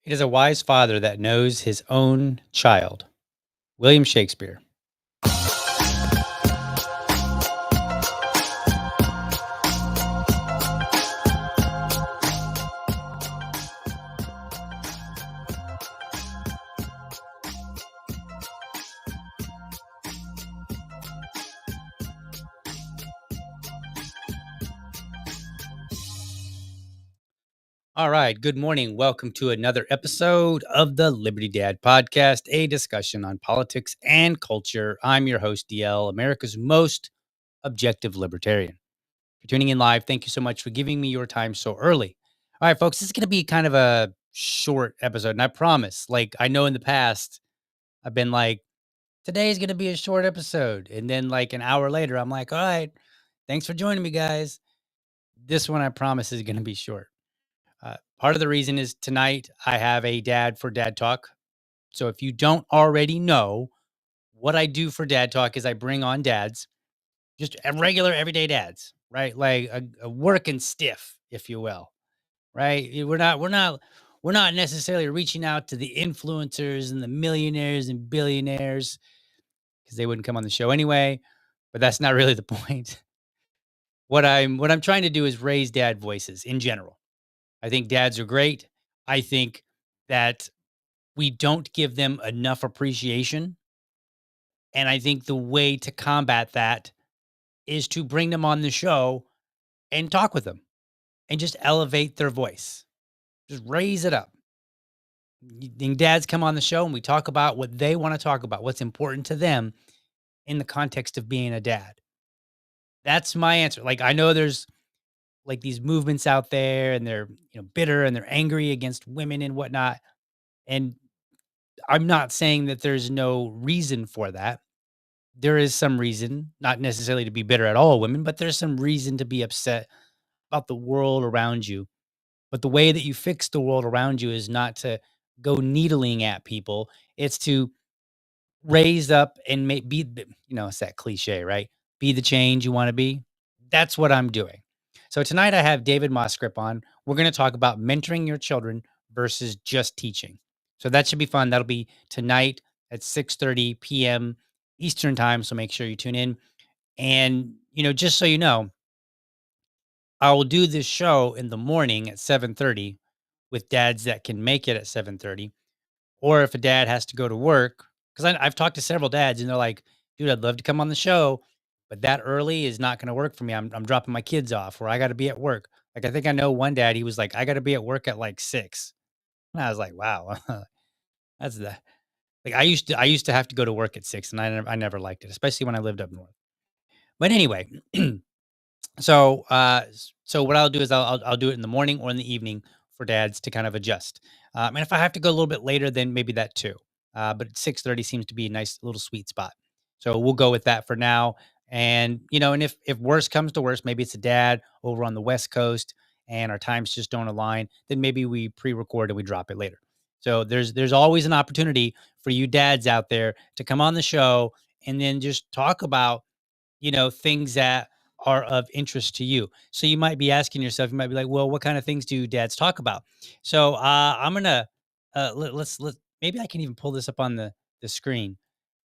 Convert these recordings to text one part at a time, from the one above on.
It is a wise father that knows his own child. William Shakespeare. All right. Good morning. Welcome to another episode of the Liberty Dad podcast, a discussion on politics and culture. I'm your host, DL, America's most objective libertarian. If you're tuning in live, thank you so much for giving me your time so early. All right, folks, this is going to be kind of a short episode. And I promise, I know in the past, I've been like, today's going to be a short episode. And then, like, an hour later, I'm like, all right, thanks for joining me, guys. This one, I promise, is going to be short. Part of the reason is tonight I have a Dad for Dad Talk. So if you don't already know, what I do for Dad Talk is I bring on dads, just regular everyday dads, right? Like a working stiff, if you will, right? We're not necessarily reaching out to the influencers and the millionaires and billionaires because they wouldn't come on the show anyway. But that's not really the point. What I'm trying to do is raise dad voices in general. I think dads are great. I think that we don't give them enough appreciation. And I think the way to combat that is to bring them on the show and talk with them and just elevate their voice, just raise it up. And dads come on the show and we talk about what they want to talk about, what's important to them in the context of being a dad. That's my answer. Like, I know there's like these movements out there and they're, bitter and they're angry against women and whatnot. And I'm not saying that there's no reason for that. There is some reason, not necessarily to be bitter at all women, but there's some reason to be upset about the world around you. But the way that you fix the world around you is not to go needling at people. It's to raise up and it's that cliche, right? Be the change you want to be. That's what I'm doing. So tonight I have David Moskrip on. We're going to talk about mentoring your children versus just teaching. So that should be fun. That'll be tonight at 6:30 p.m. Eastern time. So make sure you tune in. And, just so you know, I will do this show in the morning at 7:30 with dads that can make it at 7:30. Or if a dad has to go to work, because I've talked to several dads and they're like, dude, I'd love to come on the show, but that early is not going to work for me. I'm dropping my kids off or I got to be at work. Like, I think I know one dad, he was like, I got to be at work at like 6. And I was like, wow, that's the, like, I used to have to go to work at 6 and I never liked it, especially when I lived up north. But anyway, so what I'll do is I'll do it in the morning or in the evening for dads to kind of adjust. And if I have to go a little bit later, then maybe that too. But 6:30 seems to be a nice little sweet spot. So we'll go with that for now. And and if worse comes to worse, maybe it's a dad over on the West Coast and our times just don't align, then maybe we pre-record and we drop it later. So there's always an opportunity for you dads out there to come on the show and then just talk about things that are of interest to you. So you might be asking yourself, you might be like, well, what kind of things do dads talk about? So I'm gonna let maybe I can even pull this up on the screen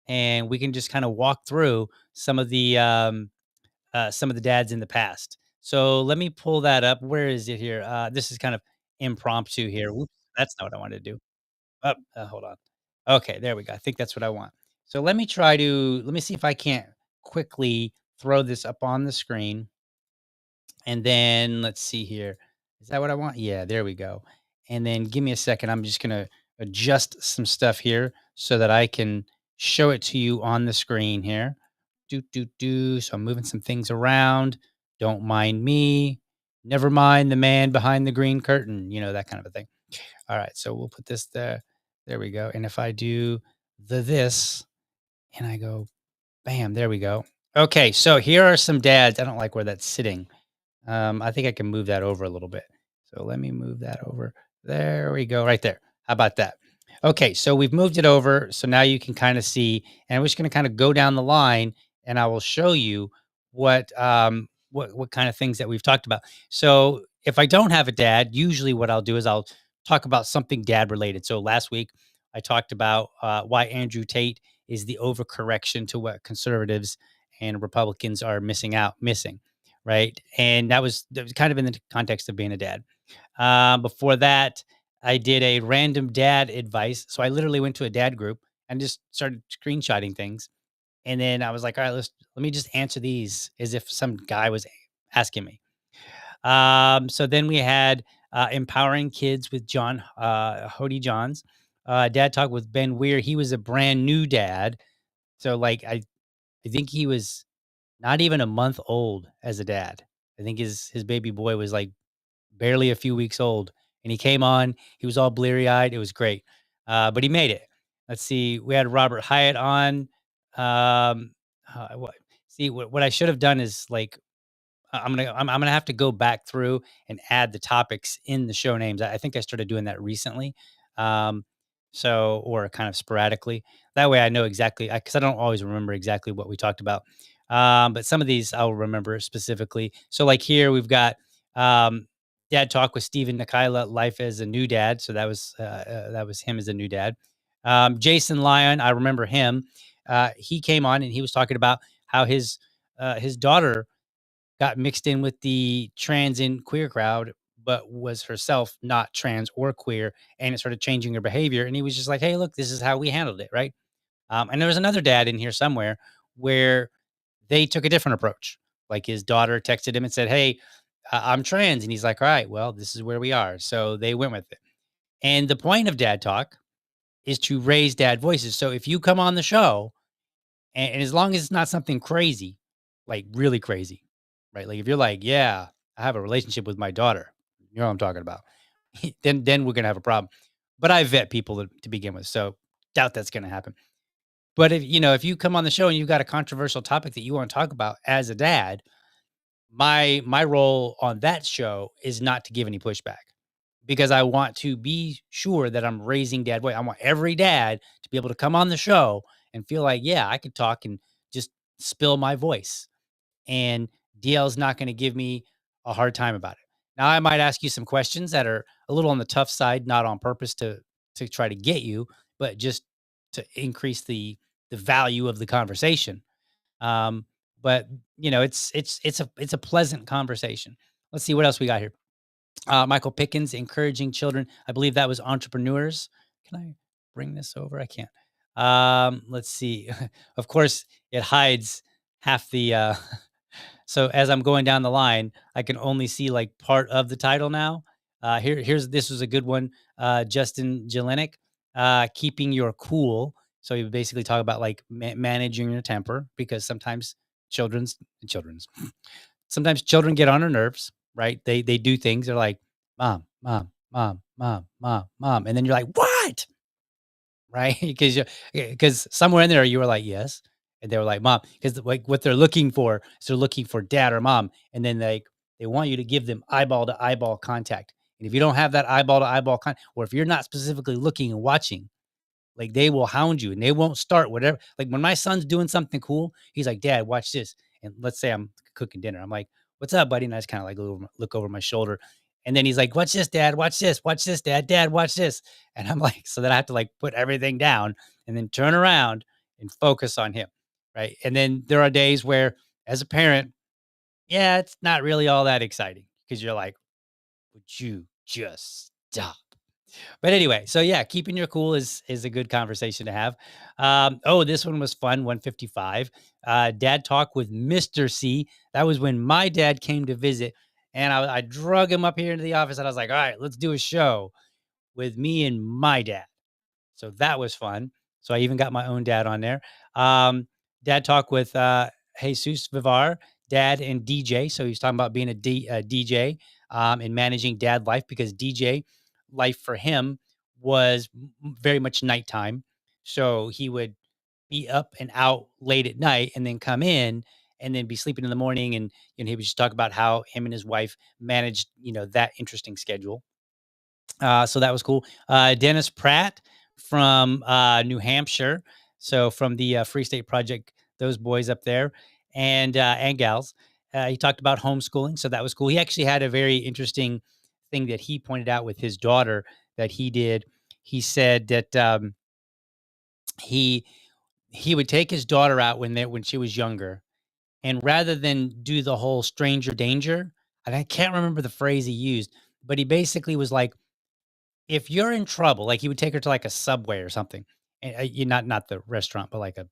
and we can just kind of walk through some of the dads in the past. So let me pull that up. Where is it here? This is kind of impromptu here. Whoops, that's not what I wanted to do. Hold on. Okay, there we go. I think that's what I want. So let me see if I can't quickly throw this up on the screen. And then let's see here. Is that what I want? Yeah, there we go. And then give me a second. I'm just going to adjust some stuff here so that I can show it to you on the screen here. Do. So I'm moving some things around. Don't mind me. Never mind the man behind the green curtain, that kind of a thing. All right, so we'll put this there. There we go. And if I do this and I go, bam, there we go. Okay, so here are some dads. I don't like where that's sitting. I think I can move that over a little bit. So let me move that over. There we go, right there. How about that? Okay, so we've moved it over. So now you can kind of see, and I'm just going to kind of go down the line, and I will show you what kind of things that we've talked about. So if I don't have a dad, usually what I'll do is I'll talk about something dad related. So last week I talked about why Andrew Tate is the overcorrection to what conservatives and Republicans are missing, right? And that was kind of in the context of being a dad. Before that, I did a random dad advice. So I literally went to a dad group and just started screenshotting things. And then I was like, all right, let me just answer these as if some guy was asking me. So then we had empowering kids with John Hody Johns. Dad talk with Ben Weir. He was a brand new dad. So like I think he was not even a month old as a dad. I think his baby boy was like barely a few weeks old, and he came on. He was all bleary eyed. It was great, but he made it. Let's see. We had Robert Hyatt on. Um, what, see what I should have done is like I'm gonna have to go back through and add the topics in the show names. I think I started doing that recently, um, so or kind of sporadically. That way, I know exactly because I don't always remember exactly what we talked about. But some of these I'll remember specifically. So, like here, we've got um, Dad Talk with Stephen Nikila, Life as a New Dad. So that was him as a new dad. Jason Lyon, I remember him. He came on and he was talking about how his daughter got mixed in with the trans and queer crowd, but was herself not trans or queer, and it started changing her behavior. And he was just like, "Hey, look, this is how we handled it, right?" And there was another dad in here somewhere where they took a different approach. Like his daughter texted him and said, "Hey, I'm trans," and he's like, "All right, well, this is where we are." So they went with it. And the point of Dad Talk is to raise dad voices. So if you come on the show and as long as it's not something crazy, like really crazy, right? Like if you're like, yeah, I have a relationship with my daughter, you know what I'm talking about, then we're gonna have a problem. But I vet people to begin with, so doubt that's gonna happen. But if you come on the show and you've got a controversial topic that you want to talk about as a dad, my role on that show is not to give any pushback because I want to be sure that I'm raising dad voice. I want every dad to be able to come on the show and feel like, yeah, I could talk and just spill my voice. And DL's not going to give me a hard time about it. Now, I might ask you some questions that are a little on the tough side, not on purpose to try to get you, but just to increase the value of the conversation. Um, but it's a pleasant conversation. Let's see what else we got here. Michael Pickens encouraging children. I believe that was entrepreneurs. Can I bring this over? I can't. Let's see. Of course, it hides half the. So as I'm going down the line, I can only see like part of the title now. Here's this was a good one. Justin Jelinek, keeping your cool. So you basically talk about like managing your temper because sometimes children's sometimes children get on our nerves, right? They do things. They're like, mom, mom, mom, mom, mom, mom, and then you're like, what? Right? Because somewhere in there you were like, yes, and they were like, mom, because like what they're looking for is they're looking for dad or mom, and then they want you to give them eyeball to eyeball contact, and if you don't have that eyeball to eyeball contact, or if you're not specifically looking and watching, like, they will hound you and they won't start whatever. Like, when my son's doing something cool, he's like, "Dad, watch this." And let's say I'm cooking dinner. I'm like, "What's up, buddy?" And I just kind of like look over my shoulder. And then he's like, "Watch this, Dad. Watch this. Watch this, Dad. Dad, watch this." And I'm like, so then I have to like put everything down and then turn around and focus on him. Right. And then there are days where, as a parent, yeah, it's not really all that exciting because you're like, would you just stop? But anyway, so yeah, keeping your cool is a good conversation to have. Oh, this one was fun. 155. Dad talk with Mr. C. That was when my dad came to visit, and I drug him up here into the office, and I was like, "All right, let's do a show with me and my dad." So that was fun. So I even got my own dad on there. Um, Dad talk with Jesus Vivar, dad and DJ. So he's talking about being a DJ and managing dad life because DJ life for him was very much nighttime. So he would be up and out late at night and then come in and then be sleeping in the morning. And he would just talk about how him and his wife managed, that interesting schedule. So that was cool. Dennis Pratt from New Hampshire. So from the Free State Project, those boys up there and gals. He talked about homeschooling, so that was cool. He actually had a very interesting thing that he pointed out with his daughter that he did. He said that he he would take his daughter out when she was younger, and rather than do the whole stranger danger, and I can't remember the phrase he used, but he basically was like, if you're in trouble, like he would take her to like a Subway or something, and you not the restaurant, but like a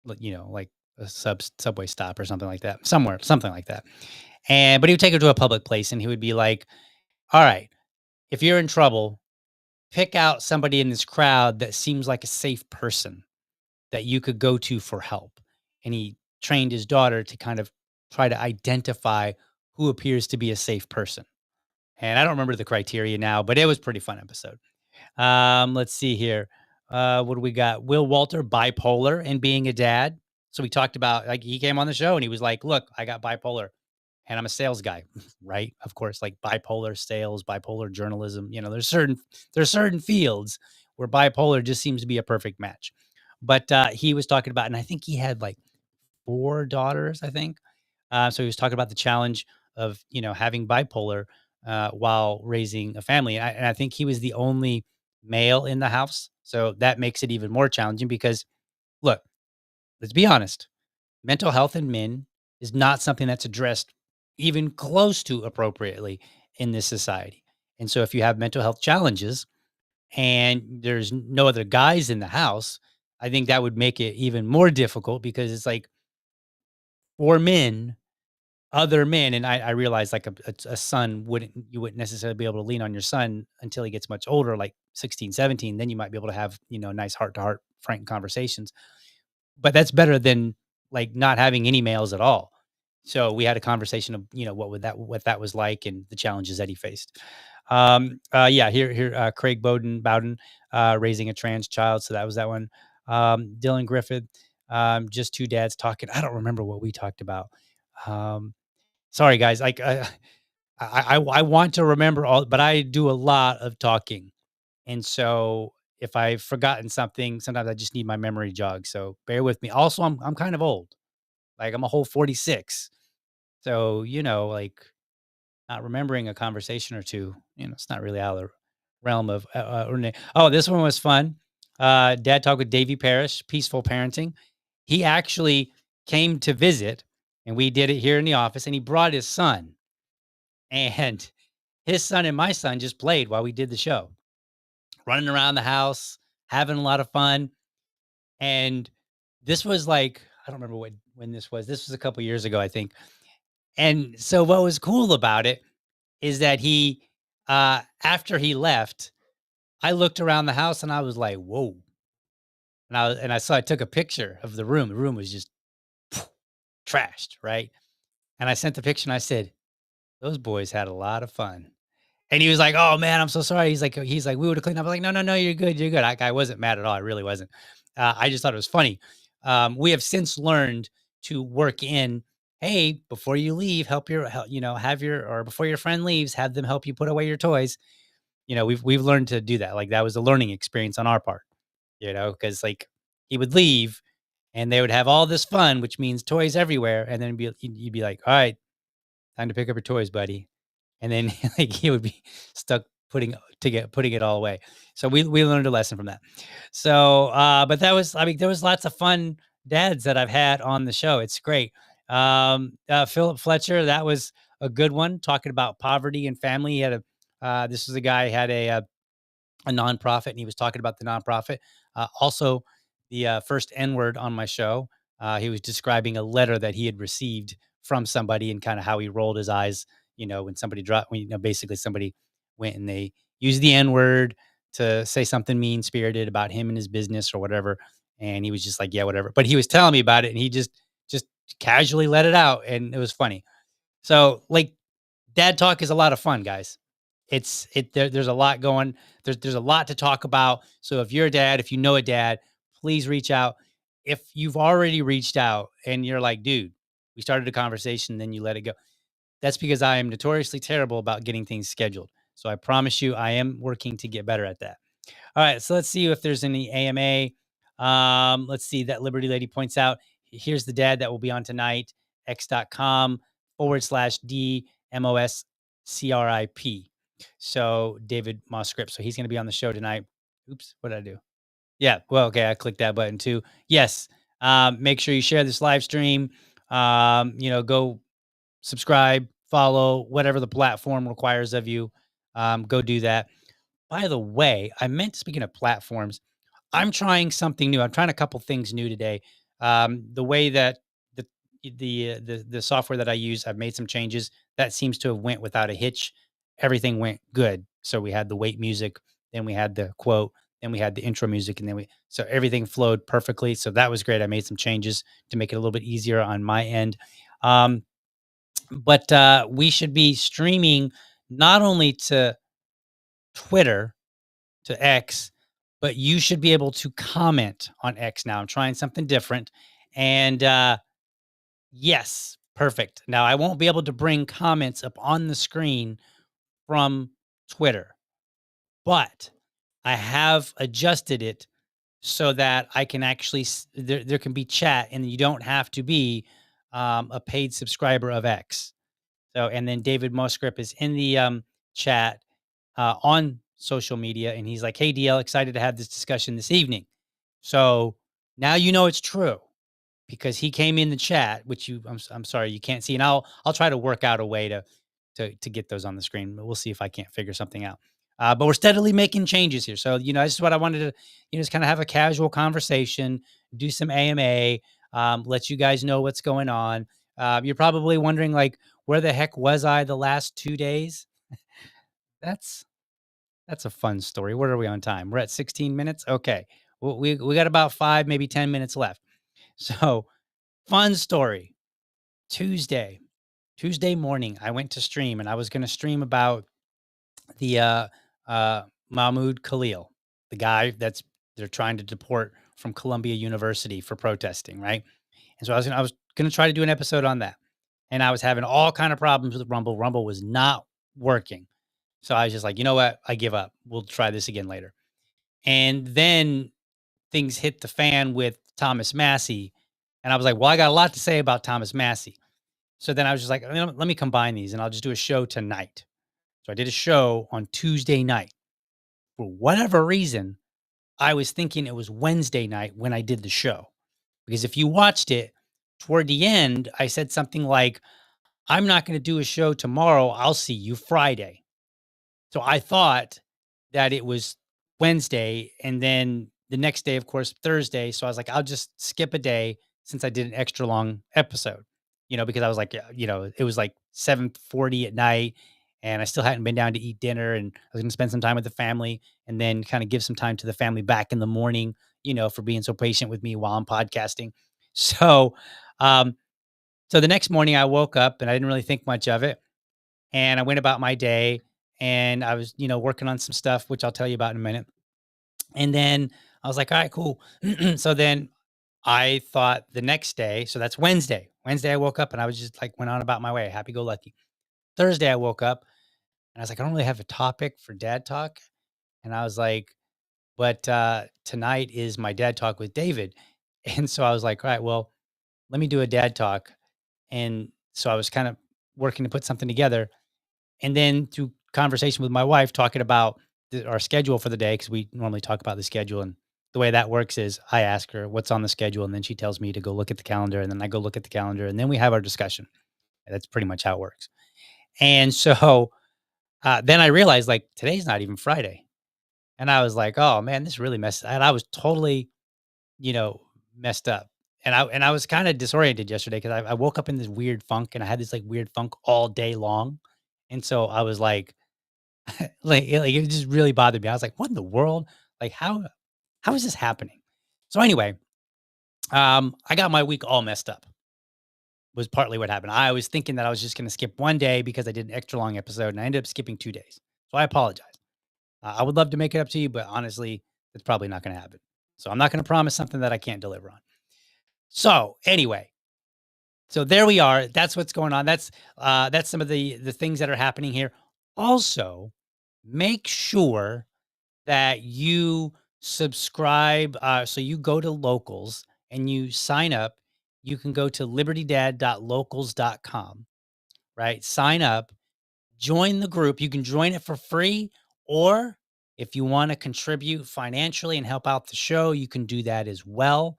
like a Subway stop or something like that, somewhere, something like that. And but he would take her to a public place, and he would be like, "All right, if you're in trouble, pick out somebody in this crowd that seems like a safe person that you could go to for help." And he trained his daughter to kind of try to identify who appears to be a safe person. And I don't remember the criteria now, but it was a pretty fun episode. Let's see here. What do we got? Will Walter, bipolar and being a dad. So we talked about, like, he came on the show and he was like, "Look, I got bipolar and I'm a sales guy," right? Of course, like bipolar sales, bipolar journalism. There's certain fields where bipolar just seems to be a perfect match. But he was talking about, and I think he had like 4 daughters, I think. So he was talking about the challenge of having bipolar while raising a family, and I think he was the only male in the house, so that makes it even more challenging because look, let's be honest, mental health in men is not something that's addressed even close to appropriately in this society. And so if you have mental health challenges and there's no other guys in the house, I think that would make it even more difficult because it's like for men, other men, and I realize like a son you wouldn't necessarily be able to lean on your son until he gets much older, like 16, 17. Then you might be able to have, nice heart to heart, frank conversations. But that's better than like not having any males at all. So we had a conversation of, what that was like and the challenges that he faced. Yeah, here, Craig Bowden, raising a trans child. So that was that one. Dylan Griffith, just two dads talking. I don't remember what we talked about. Um, Sorry, guys. Like, I want to remember all, but I do a lot of talking, and so if I've forgotten something, sometimes I just need my memory jog. So bear with me. Also, I'm kind of old. Like I'm a whole 46. So like not remembering a conversation or two, it's not really out of the realm of. Oh, this one was fun. Dad talk with Davy Parrish, peaceful parenting. He actually came to visit, and we did it here in the office, and he brought his son. And his son and my son just played while we did the show, running around the house, having a lot of fun. And this was like, I don't remember when this was. This was a couple years ago, I think. And so what was cool about it is that he after he left, I looked around the house and I was like, "Whoa." I took a picture of the room. The room was just trashed, right? And I sent the picture and I said, "Those boys had a lot of fun." And he was like, "Oh, man, I'm so sorry." He's like, "We would've cleaned up." I was like, "No, no, no, you're good, you're good." I wasn't mad at all, I really wasn't. I just thought it was funny. We have since learned to work in, "Hey, before you leave, have your or before your friend leaves, have them help you put away your toys." We've learned to do that. Like, that was a learning experience on our part, because like, he would leave, and they would have all this fun, which means toys everywhere, and then you'd be like, "All right, time to pick up your toys, buddy." And then like he would be stuck putting it all away. So we learned a lesson from that. So but that was, I mean, there was lots of fun dads that I've had on the show. It's great. Philip Fletcher, that was a good one, talking about poverty and family. He had this was a guy who had a nonprofit, and he was talking about the nonprofit. Also, the first N word on my show. He was describing a letter that he had received from somebody and kind of how he rolled his eyes. When somebody dropped, basically somebody went and they used the N word to say something mean spirited about him and his business or whatever. And he was just like, "Yeah, whatever." But he was telling me about it, and he just casually let it out, and it was funny. So, like, dad talk is a lot of fun, guys. There's a lot going. There's a lot to talk about. So if you're a dad, if you know a dad, please reach out. If you've already reached out and you're like, "Dude, we started a conversation, then you let it go." That's because I am notoriously terrible about getting things scheduled. So I promise you, I am working to get better at that. All right, so let's see if there's any AMA. Let's see, that Liberty Lady points out, here's the dad that will be on tonight, x.com/DMOSCRIP. So David Moss Script. So he's going to be on the show tonight. Oops, what did I do? Yeah. Well, okay. I clicked that button too. Yes. Make sure you share this live stream. Go subscribe, follow, whatever the platform requires of you. Go do that. By the way, I meant speaking of platforms, I'm trying something new. I'm trying a couple things new today. The way that the the software that I use, I've made some changes. That seems to have went without a hitch. Everything went good. So we had the wait music, then we had the quote, then we had the intro music, and so everything flowed perfectly. So that was great. I made some changes to make it a little bit easier on my end. Um, but we should be streaming not only to Twitter, to X, but you should be able to comment on X now. I'm trying something different. And yes, perfect. Now I won't be able to bring comments up on the screen from Twitter, but I have adjusted it so that I can actually there can be chat and you don't have to be a paid subscriber of X. So, and then David Moskrip is in the chat on social media, and he's like, "Hey, DL, excited to have this discussion this evening." So now you know it's true because he came in the chat, which I'm sorry you can't see, and I'll try to work out a way to get those on the screen. But we'll see if I can't figure something out. But we're steadily making changes here, so this is what I wanted to just kind of have a casual conversation, do some AMA, let you guys know what's going on. You're probably wondering like, where the heck was I the last 2 days? That's that's a fun story. What are we on time? We're at 16 minutes. Okay, well, we got about 5, maybe 10 minutes left. So fun story. Tuesday, Tuesday morning, I went to stream and I was going to stream about the Mahmoud Khalil, the guy they're trying to deport from Columbia University for protesting, right? And so I was gonna try to do an episode on that. And I was having all kind of problems with Rumble. Rumble was not working. So I was just like, you know what? I give up. We'll try this again later. And then things hit the fan with Thomas Massey. And I was like, well, I got a lot to say about Thomas Massey. So then I was just like, let me combine these and I'll just do a show tonight. So I did a show on Tuesday night. For whatever reason, I was thinking it was Wednesday night when I did the show. Because if you watched it, toward the end, I said something like, I'm not going to do a show tomorrow. I'll see you Friday. So I thought that it was Wednesday and then the next day, of course, Thursday. So I was like, I'll just skip a day since I did an extra long episode, because I was like, it was like 7:40 at night and I still hadn't been down to eat dinner and I was going to spend some time with the family and then kind of give some time to the family back in the morning, for being so patient with me while I'm podcasting. So, um, so the next morning I woke up and I didn't really think much of it and I went about my day and I was, working on some stuff, which I'll tell you about in a minute. And then I was like, all right, cool. So then I thought the next day, so that's Wednesday. Wednesday, I woke up and I was just like, went on about my way, happy go lucky. Thursday, I woke up and I was like, I don't really have a topic for dad talk. And I was like, but tonight is my dad talk with David. And so I was like, all right, well, let me do a dad talk. And so I was kind of working to put something together. And then through conversation with my wife, talking about our schedule for the day, because we normally talk about the schedule. And the way that works is I ask her what's on the schedule, and then she tells me to go look at the calendar, and then I go look at the calendar, and then we have our discussion. And that's pretty much how it works. And so then I realized like today's not even Friday. And I was like, oh man, this really messed. And I was totally, you know, messed up. And I was kind of disoriented yesterday because I woke up in this weird funk and I had this like weird funk all day long. And so I was like it just really bothered me. I was like, what in the world? Like how is this happening? So anyway, I got my week all messed up. Was partly what happened. I was thinking that I was just going to skip one day because I did an extra long episode and I ended up skipping 2 days. So I apologize. I would love to make it up to you, but honestly, it's probably not going to happen. So I'm not going to promise something that I can't deliver on. So anyway, so there we are. That's what's going on. That's some of the things that are happening here. Also, make sure that you subscribe. So you go to locals and you sign up. You can go to libertydad.locals.com, right? Sign up. join the group. You can join it for free, or if you want to contribute financially and help out the show, you can do that as well.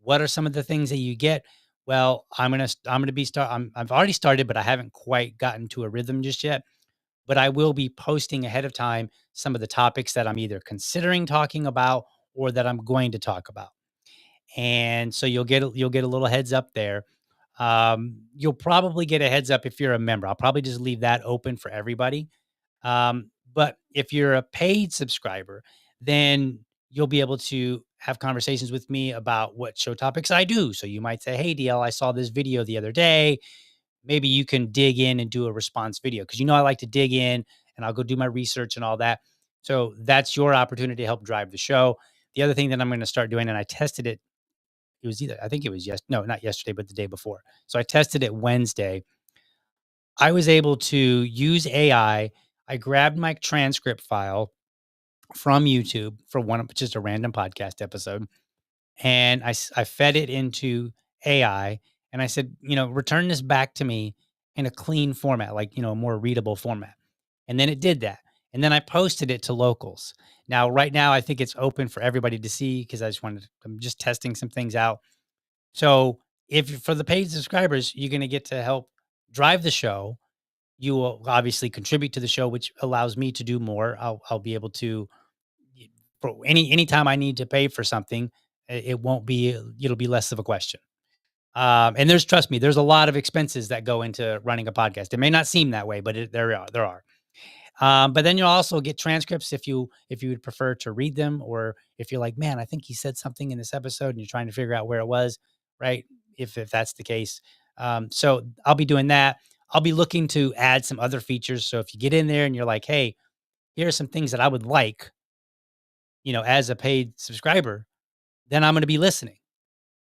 What are some of the things that you get? Well, I'm gonna be start. I've already started, but I haven't quite gotten to a rhythm just yet. But I will be posting ahead of time some of the topics that I'm either considering talking about or that I'm going to talk about. And so you'll get a little heads up there. You'll probably get a heads up if you're a member. I'll probably just leave that open for everybody. But if you're a paid subscriber, then you'll be able to have conversations with me about what show topics I do. So you might say, "Hey, DL, I saw this video the other day. Maybe you can dig in and do a response video." Because I like to dig in and I'll go do my research and all that. So that's your opportunity to help drive the show. The other thing that I'm going to start doing, and I tested it, it was either, I think it was no, not yesterday, but the day before. So I tested it Wednesday. I was able to use AI. I grabbed my transcript file from YouTube for just a random podcast episode, and I fed it into AI, and I said, return this back to me in a clean format, like a more readable format, and then it did that, and then I posted it to locals. Now, right now, I think it's open for everybody to see because I'm just testing some things out. So, for the paid subscribers, you're going to get to help drive the show. You will obviously contribute to the show, which allows me to do more. I'll be able to, for anytime I need to pay for something, it won't be it'll be less of a question. And trust me, there's a lot of expenses that go into running a podcast. It may not seem that way, but there are. But then you'll also get transcripts if you would prefer to read them, or if you're like, man, I think he said something in this episode, and you're trying to figure out where it was, right? If that's the case, so I'll be doing that. I'll be looking to add some other features. So if you get in there and you're like, hey, here are some things that I would like, as a paid subscriber, then I'm going to be listening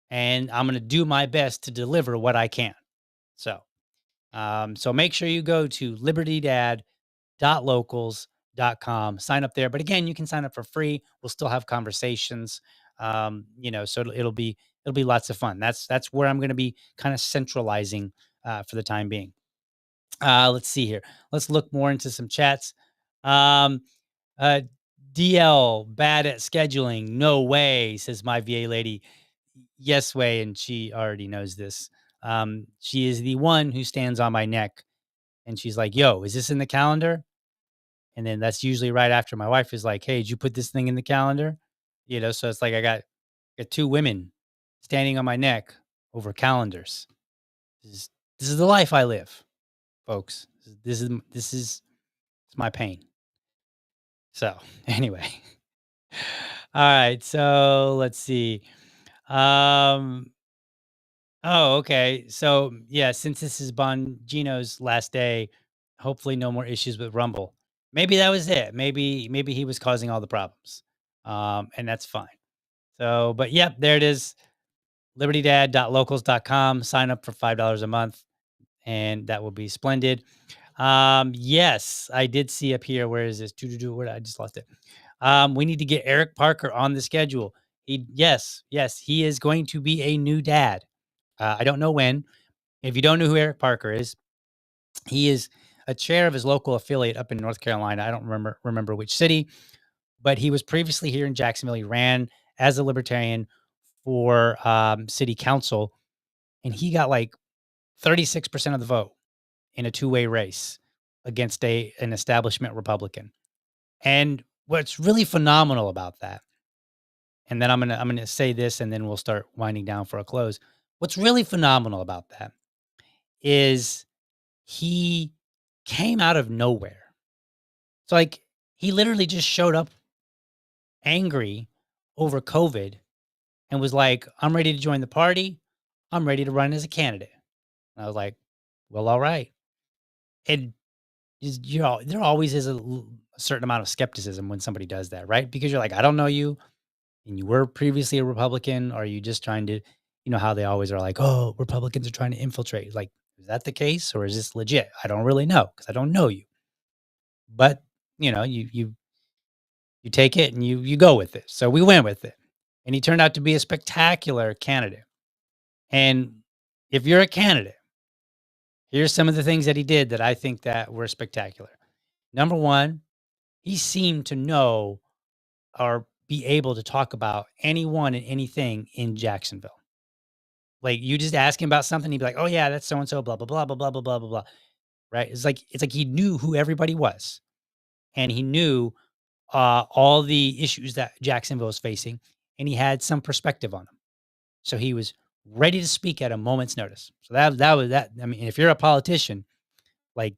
and I'm going to do my best to deliver what I can. So, so make sure you go to libertydad.locals.com, sign up there. But again, you can sign up for free. We'll still have conversations. So it'll be lots of fun. That's where I'm going to be kind of centralizing for the time being. Let's see here. Let's look more into some chats. Um, uh, DL, bad at scheduling. No way, says my VA lady. Yes way, and she already knows this. She is the one who stands on my neck, and she's like, "Yo, is this in the calendar?" And then that's usually right after my wife is like, "Hey, did you put this thing in the calendar?" So it's like got two women standing on my neck over calendars. This is the life I live, folks. This is it's my pain. So anyway, all right. So let's see. Um, Oh, okay. So, yeah, since this is Bongino's last day, hopefully no more issues with Rumble. Maybe that was it. Maybe he was causing all the problems. And that's fine. So, but yep, there it is. libertydad.locals.com. Sign up for $5 a month and that will be splendid. Yes, I did see up here. Where is this? Where I just lost it. We need to get Eric Parker on the schedule. Yes, he is going to be a new dad. I don't know when. If you don't know who Eric Parker is, he is a chair of his local affiliate up in North Carolina. I don't remember which city, but he was previously here in Jacksonville. He ran as a libertarian for city council, and he got like 36% of the vote in a two-way race against an establishment Republican. And what's really phenomenal about that, and then I'm gonna say this, and then we'll start winding down for a close. What's really phenomenal about that is he came out of nowhere. So, like, he literally just showed up angry over COVID and was like, "I'm ready to join the party. I'm ready to run as a candidate." And I was like, "Well, all right." And there always is a certain amount of skepticism when somebody does that, right? Because you're like, "I don't know you, and you were previously a Republican. Or are you just trying to, how they always are like, oh, Republicans are trying to infiltrate. Like, is that the case, or is this legit? I don't really know because I don't know you." But you take it and you go with it. So we went with it, and he turned out to be a spectacular candidate. And if you're a candidate, Here's some of the things that he did that I think that were spectacular. Number one, he seemed to know or be able to talk about anyone and anything in Jacksonville. Like, you just ask him about something, he'd be like, "Oh, yeah, that's so and so, blah, blah, blah, blah, blah, blah, blah, blah, blah." Right? It's like he knew who everybody was, and he knew, all the issues that Jacksonville was facing, and he had some perspective on them. So he was ready to speak at a moment's notice. So that was that. I mean, if you're a politician, like,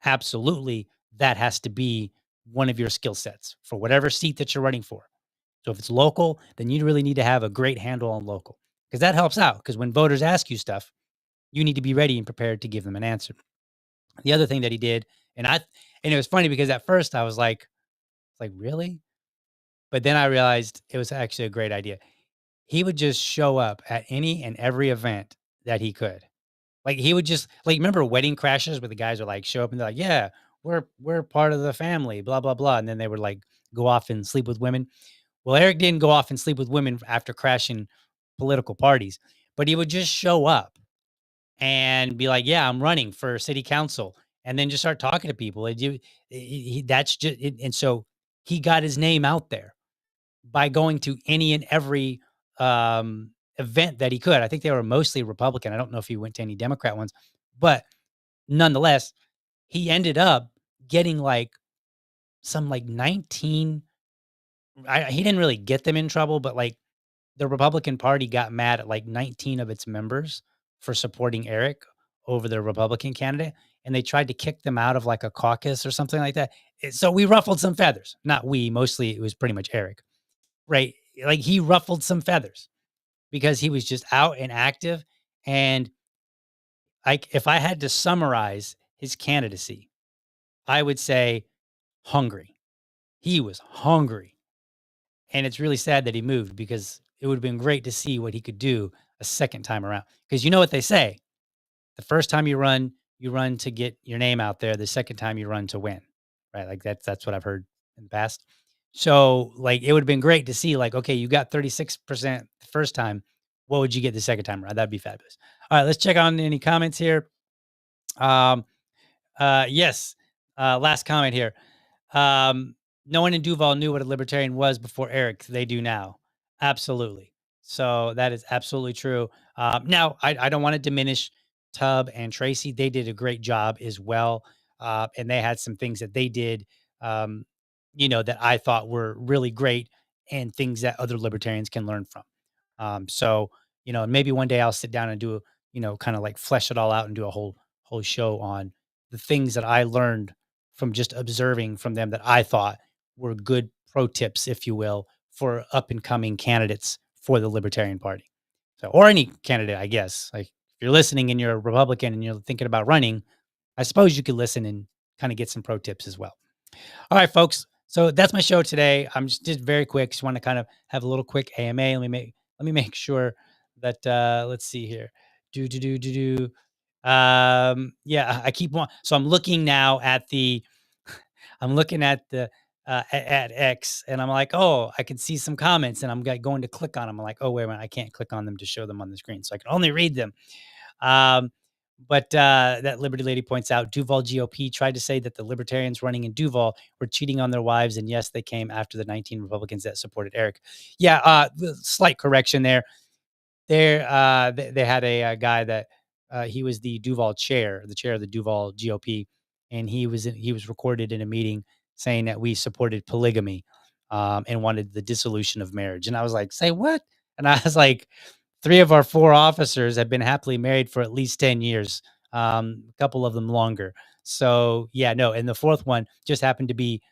absolutely, that has to be one of your skill sets for whatever seat that you're running for. So if it's local, then you really need to have a great handle on local, because that helps out. Because when voters ask you stuff, you need to be ready and prepared to give them an answer. The other thing that he did, and I and it was funny because at first I was like, really? But then I realized it was actually a great idea. He would just show up at any and every event that he could. Like, he would just like, remember Wedding Crashers where the guys are like, show up and they're like, "Yeah, we're part of the family, blah, blah, blah." And then they would like go off and sleep with women. Well, Eric didn't go off and sleep with women after crashing political parties, but he would just show up and be like, "Yeah, I'm running for city council," and then just start talking to people. And that's just, and so he got his name out there by going to any and every event that he could. I think they were mostly Republican. I don't know if he went to any Democrat ones, but nonetheless, he ended up getting like some like 19. He didn't really get them in trouble, but like the Republican Party got mad at like 19 of its members for supporting Eric over the Republican candidate, and they tried to kick them out of like a caucus or something like that. So we ruffled some feathers. Not we, mostly it was pretty much Eric, right? Like, he ruffled some feathers because he was just out and active. And like, if I had to summarize his candidacy, I would say hungry. He was hungry. And it's really sad that he moved, because it would have been great to see what he could do a second time around. Because you know what they say, the first time you run to get your name out there. The second time you run to win, right? Like, that's what I've heard in the past. So like, it would have been great to see like, okay, you got 36% the first time. What would you get the second time around? That'd be fabulous. All right, let's check on any comments here. Um, yes. Last comment here. Um, no one in Duval knew what a libertarian was before Eric. They do now. Absolutely. So that is absolutely true. Now, I don't want to diminish Tubb and Tracy. They did a great job as well. And they had some things that they did, um, that I thought were really great, and things that other libertarians can learn from. So, maybe one day I'll sit down and do a, kind of like flesh it all out and do a whole show on the things that I learned from just observing from them that I thought were good pro tips, if you will, for up and coming candidates for the Libertarian Party. So, or any candidate, I guess. Like, if you're listening and you're a Republican and you're thinking about running, I suppose you could listen and kind of get some pro tips as well. All right, folks. So that's my show today. I'm just very quick. Just want to kind of have a little quick AMA. Let me make sure that let's see here. Do. Yeah, I keep on. So I'm looking now at the I'm looking at the at X, and I'm like, oh, I can see some comments, and I'm going to click on them. I'm like, oh, wait a minute, I can't click on them to show them on the screen, so I can only read them. Um, but that Liberty Lady points out, Duval GOP tried to say that the libertarians running in Duval were cheating on their wives, and yes, they came after the 19 Republicans that supported Eric. Yeah, slight correction there. They had a guy that he was the Duval chair, the chair of the Duval GOP, and he was recorded in a meeting saying that we supported polygamy, and wanted the dissolution of marriage. And I was like, "Say what?" And I was like, "Three of our four officers have been happily married for at least 10 years. A couple of them longer." So yeah, no, and the fourth one just happened to be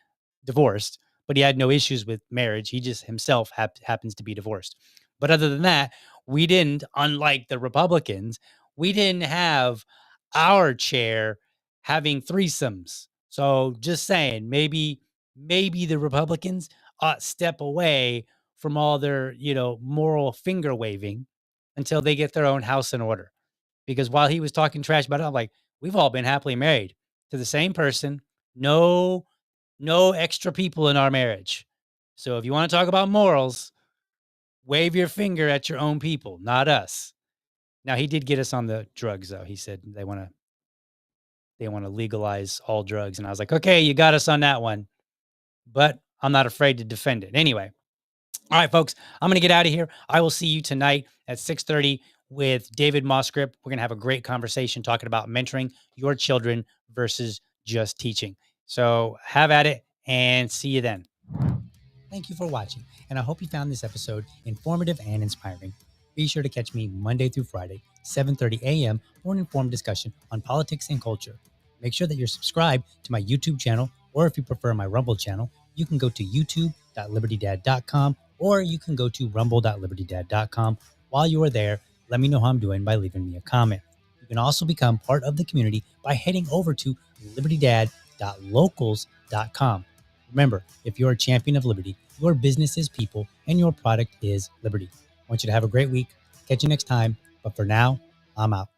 divorced, but he had no issues with marriage. He just himself happens to be divorced. But other than that, we didn't, unlike the Republicans, we didn't have our chair having threesomes. So just saying, maybe the Republicans ought step away from all their, moral finger waving until they get their own house in order. Because while he was talking trash about it, I'm like, we've all been happily married to the same person. No no extra people in our marriage. So if you want to talk about morals, wave your finger at your own people, not us. Now, he did get us on the drugs, though. He said they want to. they want to legalize all drugs. And I was like, okay, you got us on that one, but I'm not afraid to defend it. Anyway, all right, folks, I'm going to get out of here. I will see you tonight at 6:30 with David Mosgrip. We're going to have a great conversation talking about mentoring your children versus just teaching. So have at it and see you then. Thank you for watching, and I hope you found this episode informative and inspiring. Be sure to catch me Monday through Friday, 7:30 a.m. for an informed discussion on politics and culture. Make sure that you're subscribed to my YouTube channel, or if you prefer my Rumble channel, you can go to youtube.libertydad.com, or you can go to rumble.libertydad.com. While you are there, let me know how I'm doing by leaving me a comment. You can also become part of the community by heading over to libertydad.locals.com. Remember, if you're a champion of liberty, your business is people and your product is liberty. I want you to have a great week. Catch you next time. But for now, I'm out.